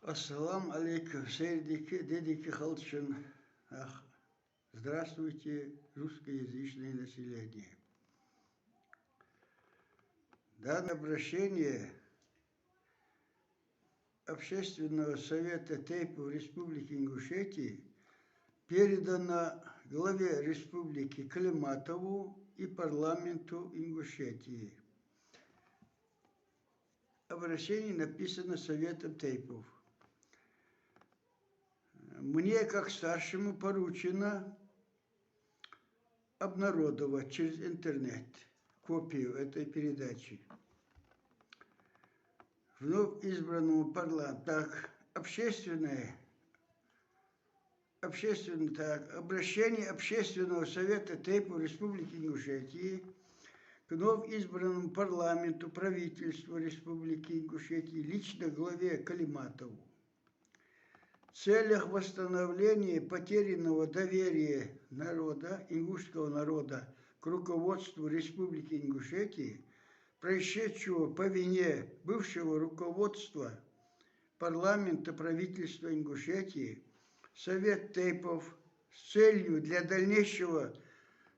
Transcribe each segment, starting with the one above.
Ассалам алейкум, Сейдики, Дедики Халчин. Здравствуйте, русскоязычное население. Данное обращение Общественного совета Тейпов Республики Ингушетии передано главе Республики Калиматову и парламенту Ингушетии. Обращение написано Советом Тейпов. Мне, как старшему, поручено обнародовать через интернет копию этой передачи. Вновь избранному парламенту. Так, обращение Общественного совета Тейпов Республики Ингушетии к вновь избранному парламенту, правительству Республики Ингушетии, лично главе Калиматову. В целях восстановления потерянного доверия народа, ингушского народа к руководству Республики Ингушетии, происшедшего по вине бывшего руководства парламента правительства Ингушетии, Совет Тейпов с целью для дальнейшего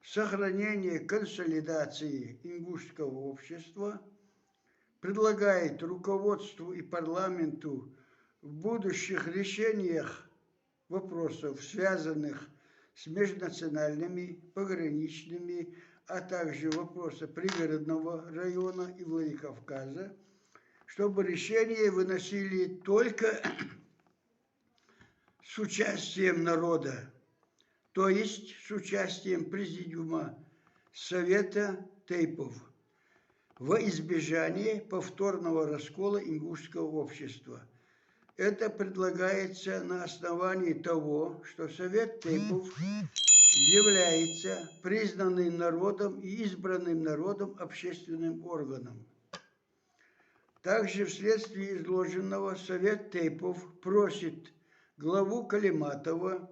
сохранения консолидации ингушского общества предлагает руководству и парламенту в будущих решениях вопросов, связанных с межнациональными, пограничными, а также вопросы пригородного района и Владикавказа, чтобы решения выносили только с участием народа, то есть с участием Президиума Совета Тейпов, во избежание повторного раскола ингушского общества. Это предлагается на основании того, что Совет Тейпов является признанным народом и избранным народом общественным органом. Также вследствие изложенного Совет Тейпов просит главу Калиматова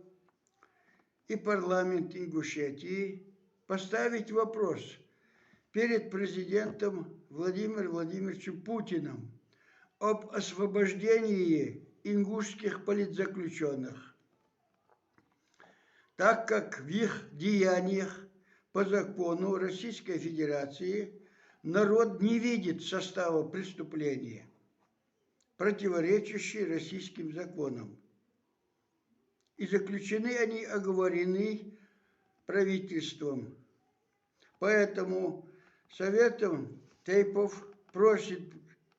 и парламент Ингушетии поставить вопрос перед президентом Владимиром Владимировичем Путиным об освобождении ингушских политзаключенных, так как в их деяниях по закону Российской Федерации народ не видит состава преступления, противоречащий российским законам. И заключены они, оговорены правительством. Поэтому Советом Тейпов просит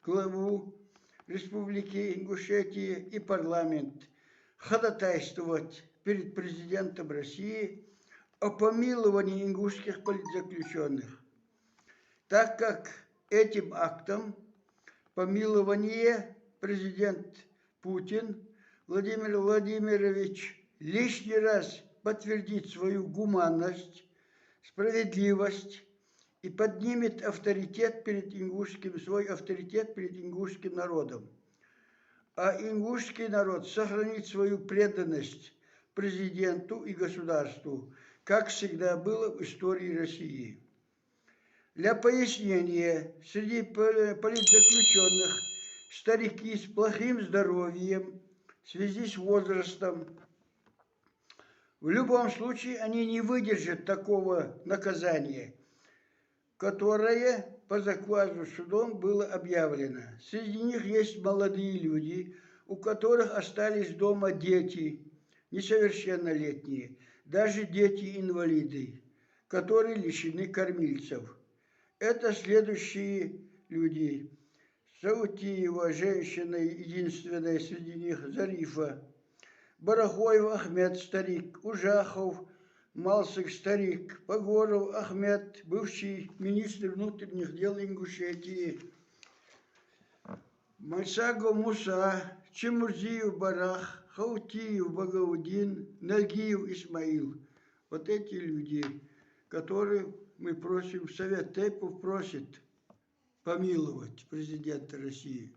главу Республики Ингушетия и парламент ходатайствовать перед президентом России о помиловании ингушских политзаключенных, так как этим актом помилования президент Путин Владимир Владимирович лишний раз подтвердит свою гуманность, справедливость и поднимет авторитет перед свой авторитет перед ингушским народом. А ингушский народ сохранит свою преданность президенту и государству, как всегда было в истории России. Для пояснения, среди политзаключенных старики с плохим здоровьем в связи с возрастом. В любом случае они не выдержат такого наказания, которое по заказу судом было объявлено. Среди них есть молодые люди, у которых остались дома дети, несовершеннолетние, даже дети-инвалиды, которые лишены кормильцев. Это следующие люди. Саутиева, женщина единственная среди них, Зарифа, Барахоев Ахмед, старик, Ужахов, Малсык, старик, Погоров Ахмед, бывший министр внутренних дел Ингушетии, Майсагов Муса, Чемурзиев Барах, Хаутиев Багаудин, Нагиев Исмаил. Вот эти люди, которые мы просим, Совет Тейпов просит помиловать президента России.